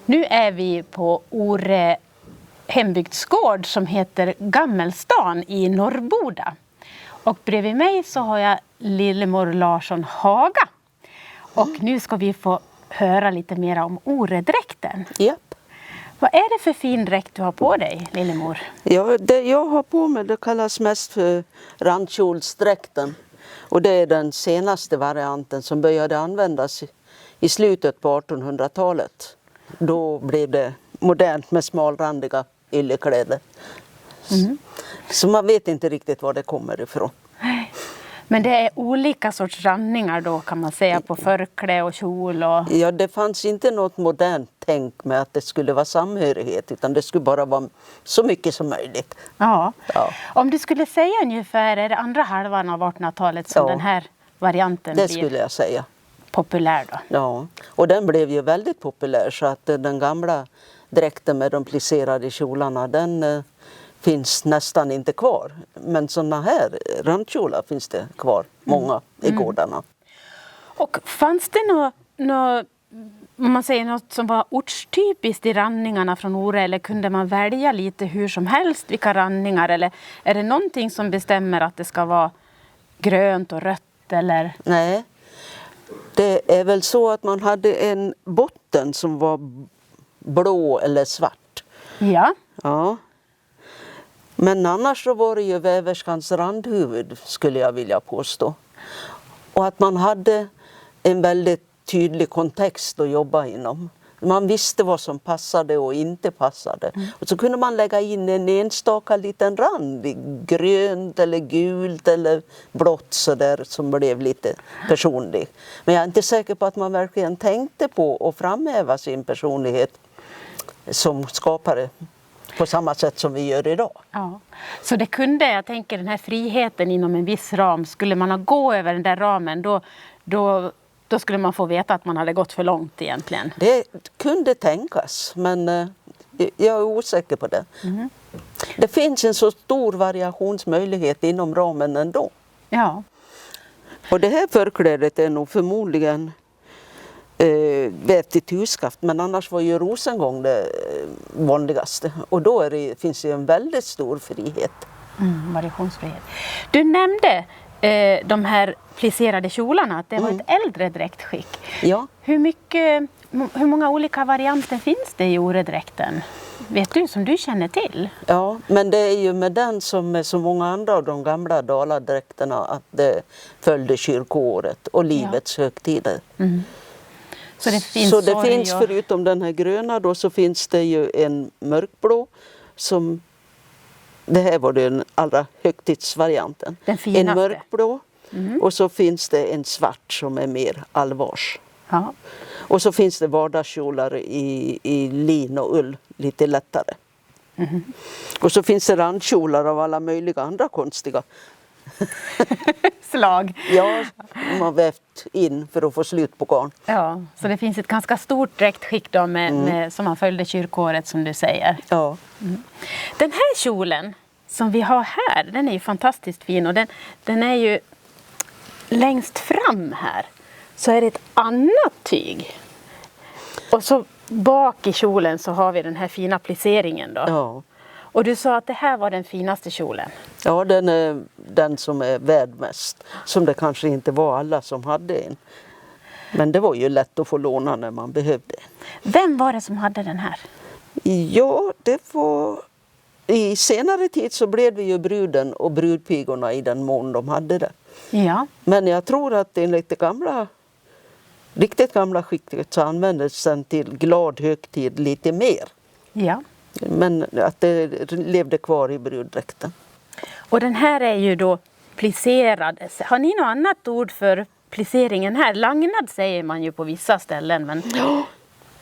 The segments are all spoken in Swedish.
Nu är vi på Ore hembygdsgård som heter Gammelstan i Norrboda. Och bredvid mig så har jag Lillemor Larsson Haga. Och nu ska vi få höra lite mer om Oredräkten. Japp. Vad är det för fin dräkt du har på dig, Lillemor? Ja, det jag har på mig det kallas mest för randkjolsdräkten. Och det är den senaste varianten som började användas i slutet på 1800-talet. Då blev det modernt med smalrandiga yllekläder. Så man vet inte riktigt var det kommer ifrån. Men det är olika sorts randningar då kan man säga på förkläde och kjol och... Ja, det fanns inte något modernt tänk med att det skulle vara samhörighet utan det skulle bara vara så mycket som möjligt. Ja. Ja. Om du skulle säga ungefär, är det andra halvan av 1800-talet som den här varianten Det blir skulle jag säga. populär då? Ja, och den blev ju väldigt populär så att den gamla dräkten med de plisserade kjolarna den finns nästan inte kvar. Men sådana här randkjolar finns det kvar, många i gårdarna. Och fanns det något om man säger något som var ortstypiskt i randningarna från Ore eller kunde man välja lite hur som helst vilka randningar eller är det någonting som bestämmer att det ska vara grönt och rött eller? Nej, det är väl så att man hade en botten som var blå eller svart. Ja. Ja. Men annars så var det ju väverskans randhuvud skulle jag vilja påstå. Och att man hade en väldigt tydlig kontext att jobba inom. Man visste vad som passade och inte passade. Och så kunde man lägga in en enstaka liten rand i grönt eller gult eller blått så där som blev lite personlig. Men jag är inte säker på att man verkligen tänkte på att framhäva sin personlighet som skapare på samma sätt som vi gör idag. Ja. Så det kunde, jag tänker den här friheten inom en viss ram, skulle man gå över den där ramen då skulle man få veta att man hade gått för långt egentligen. Det kunde tänkas, men jag är osäker på det. Det finns en så stor variationsmöjlighet inom ramen ändå. Ja. Och det här förklädet är nog förmodligen vävt i turskaft, men annars var ju rosengång det vanligaste. Och då finns det en väldigt stor frihet. Variationsfrihet. Du nämnde de här plisserade kjolarna, att det var ett äldre dräktskick. Ja. Hur många olika varianter finns det i Oredräkten? Vet du som du känner till? Ja, men det är ju med den som med så många andra av de gamla daladräkterna att det följde kyrkoåret och livets högtider. Så det finns förutom den här gröna då så finns det ju en mörkblå som det här var den allra högtidsvarianten. Den finaste. En mörkblå och så finns det en svart som är mer allvars. Ja. Och så finns det vardagskjolar i lin och ull, lite lättare. Och så finns det randkjolar av alla möjliga andra konstiga slag. Ja, de har vävt in för att få slut på garn. Ja, så det finns ett ganska stort dräktskick då som man följde kyrkåret som du säger. Ja. Den här kjolen som vi har här, den är ju fantastiskt fin och den är ju längst fram här så är det ett annat tyg. Och så bak i kjolen så har vi den här fina plisseringen då. Ja. Och du sa att det här var den finaste kjolen. Ja, den är den som är värd mest. Som det kanske inte var alla som hade en. Men det var ju lätt att få låna när man behövde. Vem var det som hade den här? Ja, det var... I senare tid så blev det ju bruden och brudpigorna i den mån de hade det. Ja. Men jag tror att enligt det riktigt gamla skiktet så användes den till glad högtid lite mer. Ja. Men att det levde kvar i bruddräkten. Och den här är ju då plisserad. Har ni något annat ord för plisseringen här? Lagnad säger man ju på vissa ställen. Men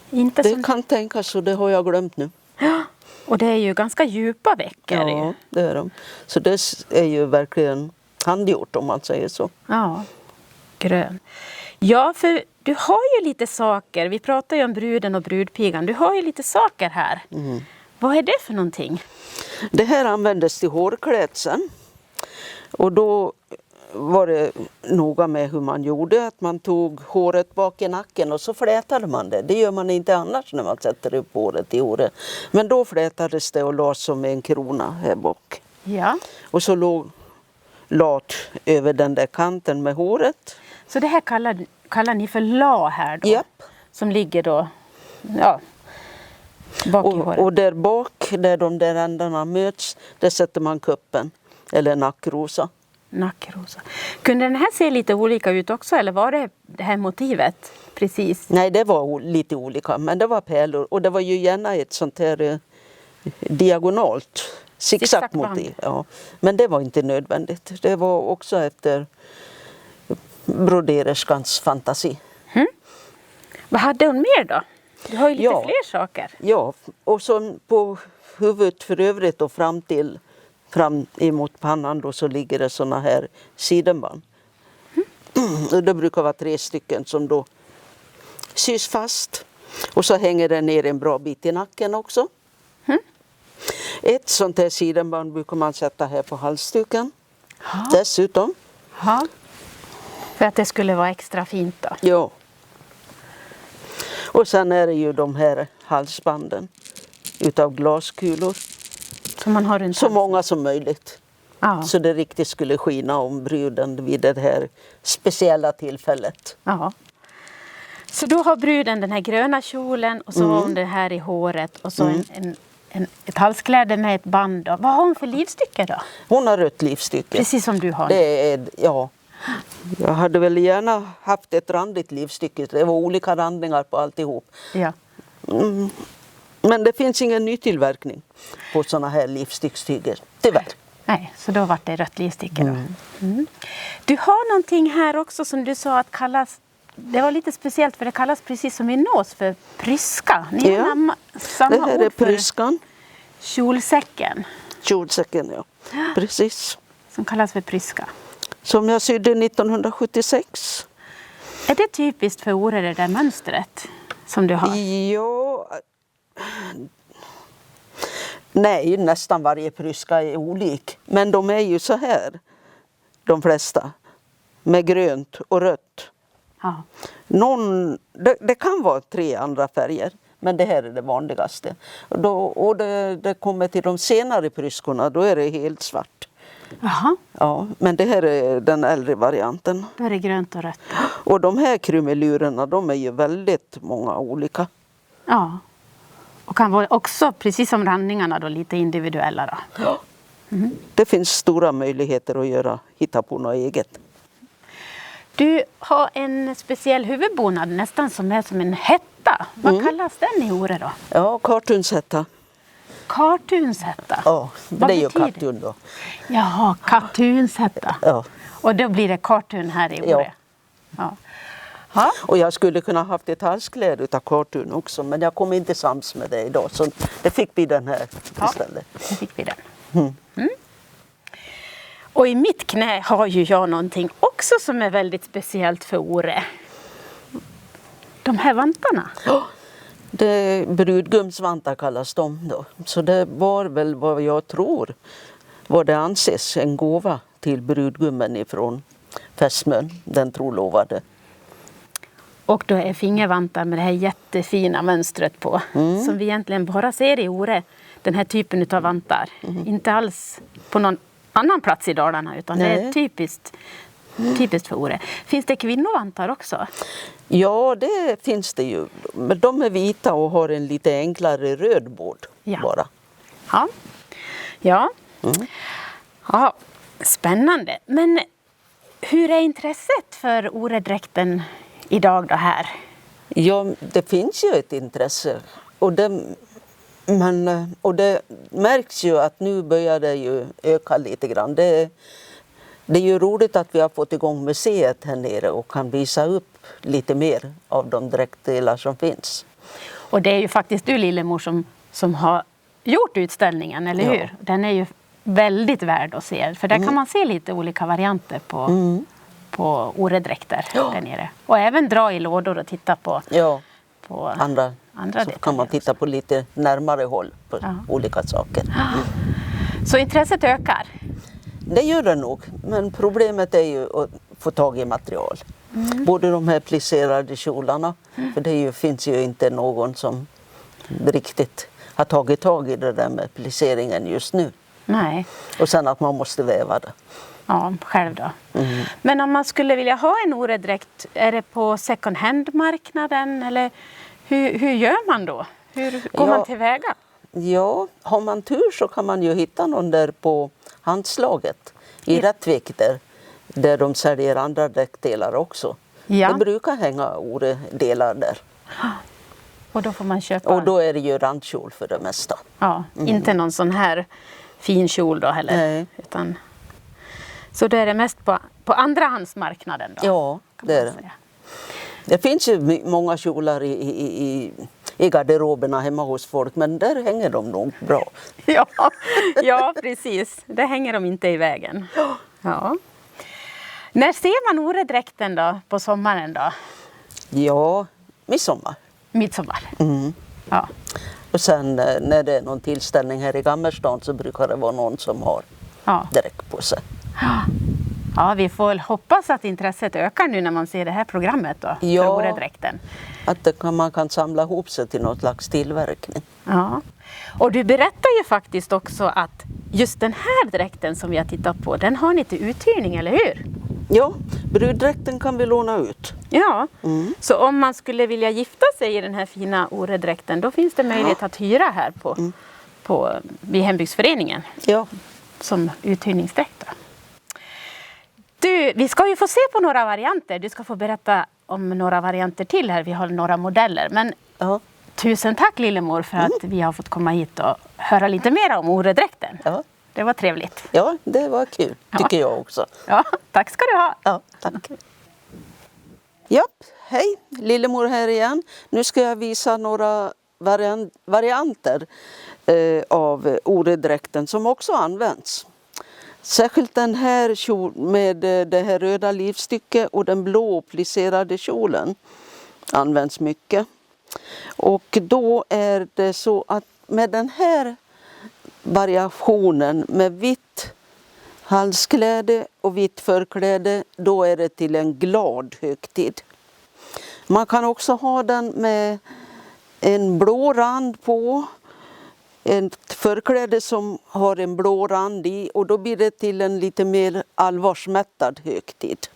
inte det kan tänkas så det har jag glömt nu. Ja. Och det är ju ganska djupa veckor. Ja, det är de. Så det är ju verkligen handgjort om man säger så. Ja, grön. Ja, för du har ju lite saker. Vi pratar ju om bruden och brudpigan. Du har ju lite saker här. Vad är det för någonting? Det här användes till hårklädseln. Och då varit noga med hur man gjorde. Att man tog håret bak i nacken och så flätade man det. Det gör man inte annars när man sätter upp håret i håret. Men då flätades det och lades som en krona här bak. Ja. Och så låg lat över den där kanten med håret. Så det här kallar ni för la här då? Japp. Som ligger då bak i håret? Och där bak, där de där ändarna möts, där sätter man kuppen. Eller nackrosa. Nackrosa. Kunde den här se lite olika ut också eller var det här motivet precis? Nej, det var lite olika, men det var pärlor. Och det var ju gärna ett sånt här diagonalt zigzagmotiv. Ja. Men det var inte nödvändigt. Det var också efter broderskans fantasi. Vad hade hon mer då? Du har ju lite fler saker. Ja, och så på huvudet för övrigt och fram emot pannan då så ligger det såna här sidenband. Och det brukar vara 3 stycken som då sys fast. Och så hänger det ner en bra bit i nacken också. Ett sånt här sidenband brukar man sätta här på halsduken. Dessutom. Ja. För att det skulle vara extra fint då. Ja. Och sen är det ju de här halsbanden utav glaskulor. Som man har runt så många som möjligt. Ja. Så det riktigt skulle skina om bruden vid det här speciella tillfället. Ja. Så då har bruden den här gröna kjolen och så har hon det här i håret och så ett halskläde med ett band. Då. Vad har hon för livstycke då? Hon har rött livstycke. Precis som du har. Det är, ja. Jag hade väl gärna haft ett randigt livstycke. Det var olika randningar på alltihop. Ja. Men det finns ingen nytillverkning på såna här livstyckstyger, tyvärr. Nej, så då var det rött livstycke då. Du har någonting här också som du sa att kallas, det var lite speciellt för det kallas precis som i nås för pryska. Ni har samma det här ord är pryskan. Kjolsäcken. Kjolsäcken, ja. Precis. Som kallas för pryska. Som jag sydde 1976. Är det typiskt för Ore det där mönstret som du har? Ja. Nej, nästan varje pryska är olik. Men de är ju så här, de flesta. Med grönt och rött. Ja. Det kan vara 3 andra färger. Men det här är det vanligaste. Och det kommer till de senare pryskorna, då är det helt svart. Jaha. Ja, men det här är den äldre varianten. Då är det grönt och rött. Och de här krumelurerna, de är ju väldigt många olika. Ja. Och kan vara också, precis som randningarna, då, lite individuella då. Ja. Det finns stora möjligheter att hitta på något eget. Du har en speciell huvudbonad nästan som är som en hetta. Vad kallas den i Ore då? Ja, kartunshetta. Kartunshetta? Ja, Vad det är ju betyder kattun då. Jaha, kartunshetta. Ja. Och då blir det kartun här i Ore? Ja. Ja. Och jag skulle kunna haft ett halskläde utav kartun också, men jag kom inte sams med det idag. Så det fick vi den här istället. Det fick vi den. Och i mitt knä har ju jag någonting också som är väldigt speciellt för Ore. De här vantarna. Det brudgumsvantar kallas de då. Så det var väl vad jag tror vad det anses en gåva till brudgummen ifrån fästmön, den trolovade. Och då är fingervantar med det här jättefina mönstret på. Som vi egentligen bara ser i Ore. Den här typen av vantar. Inte alls på någon annan plats i Dalarna utan det är typiskt för Ore. Finns det kvinnovantar också? Ja, det finns det ju. Men de är vita och har en lite enklare röd båd bara. Ja. Ja. Ja, spännande. Men hur är intresset för Oredräkten idag då här? Ja, det finns ju ett intresse. Och det märks ju att nu börjar det ju öka lite grann. Det är ju roligt att vi har fått igång museet här nere och kan visa upp lite mer av de dräktdelar som finns. Och det är ju faktiskt du, Lillemor, som har gjort utställningen, eller hur? Ja. Den är ju väldigt värd att se. För där kan man se lite olika varianter på Oredräkter där nere. Och även dra i lådor och titta på andra så kan man titta på lite närmare håll på olika saker. Så intresset ökar? det gör det nog. Men problemet är ju att få tag i material. Både de här plisserade kjolarna, för det finns ju inte någon som riktigt har tagit tag i det där med plisseringen just nu. Nej. Och sen att man måste väva det. Ja, själv då. Men om man skulle vilja ha en oredräkt, är det på second hand-marknaden eller hur gör man då? Hur går man tillväga? Ja, har man tur så kan man ju hitta någon där på handslaget i Rättvik där de säljer andra dräktdelar också. Ja. Det brukar hänga oredelar där. Och då får man köpa? Och då är det ju randkjol för det mesta. Ja, inte någon sån här fin kjol då heller. Nej. Så då är det mest på andrahandsmarknaden då? Ja, det är det. Det finns ju många kjolar i garderoberna hemma hos folk, men där hänger de nog bra. Ja, precis. Där hänger de inte i vägen. Ja. När ser man oredräkten då på sommaren då? Ja, midsommar. Midsommar. Ja. Och sen när det är någon tillställning här i Gammelstad så brukar det vara någon som har dräkt på sig. Ja, vi får hoppas att intresset ökar nu när man ser det här programmet då, för oredräkten. Att man kan samla ihop sig till något slags tillverkning. Ja. Och du berättar ju faktiskt också att just den här dräkten som vi har tittat på, den har ni till uthyrning, eller hur? Ja, bruddräkten kan vi låna ut. Ja, så om man skulle vilja gifta sig i den här fina oredräkten, då finns det möjlighet att hyra här vid hembygdsföreningen som uthyrningsdräkt då. Du, vi ska ju få se på några varianter. Du ska få berätta om några varianter till här. Vi har några modeller. Men tusen tack Lillemor för att vi har fått komma hit och höra lite mer om oredräkten. Ja. Det var trevligt. Ja, det var kul tycker jag också. Ja, tack ska du ha. Ja, tack. Ja, hej, Lillemor här igen. Nu ska jag visa några varianter av oredräkten som också används. Särskilt den här kjolen med det här röda livstycket och den blå plisserade kjolen används mycket. Och då är det så att med den här variationen med vitt halskläde och vitt förkläde, då är det till en glad högtid. Man kan också ha den med en blå rand på. Ett förkläde som har en blå rand i, och då blir det till en lite mer allvarsmättad högtid.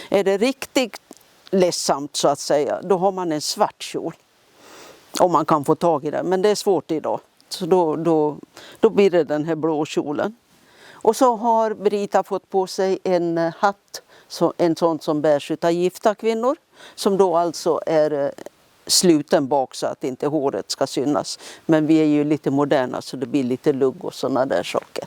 Är det riktigt ledsamt så att säga, då har man en svart kjol. Om man kan få tag i den, men det är svårt idag. Så då blir det den här blå kjolen. Och så har Brita fått på sig en hatt, en sån som bärs av gifta kvinnor. Som då alltså är sluten bak så att inte håret ska synas. Men vi är ju lite moderna så det blir lite lugg och sådana där saker.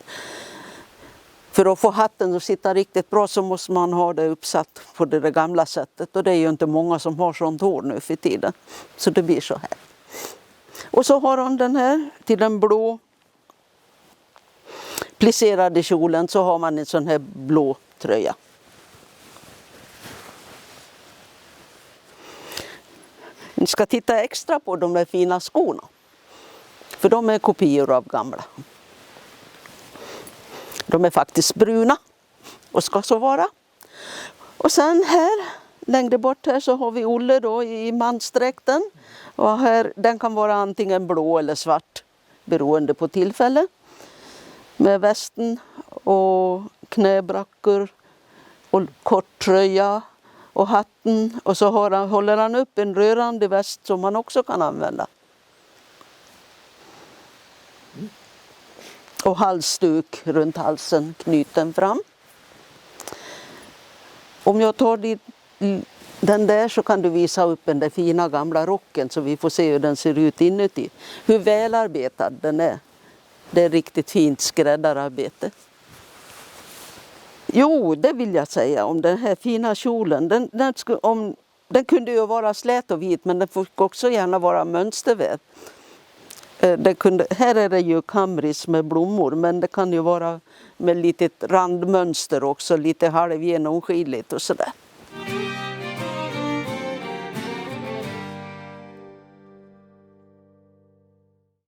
För att få hatten att sitta riktigt bra så måste man ha det uppsatt på det där gamla sättet. Och det är ju inte många som har sånt hår nu för tiden. Så det blir så här. Och så har hon den här till den blå plisserade kjolen, så har man en sån här blå tröja. Ni ska titta extra på de där fina skorna. För de är kopior av gamla. De är faktiskt bruna och ska så vara. Och sen här, längre bort här, så har vi Olle då i mansdräkten. Och här, den kan vara antingen blå eller svart beroende på tillfälle. Med västen och knäbrackor och kort tröja och hatten. Och så håller han upp en rörande väst som man också kan använda. Och halsduk runt halsen knuten fram. Om jag tar den där så kan du visa upp den där fina gamla rocken så vi får se hur den ser ut inuti. Hur välarbetad den är. Det är riktigt fint skräddararbete. Jo, det vill jag säga om den här fina kjolen. Den kunde ju vara slät och vit, men den fick också gärna vara mönsterväv. Här är det ju kamris med blommor, men det kan ju vara med litet randmönster också, lite halvgenomskinligt och sådär.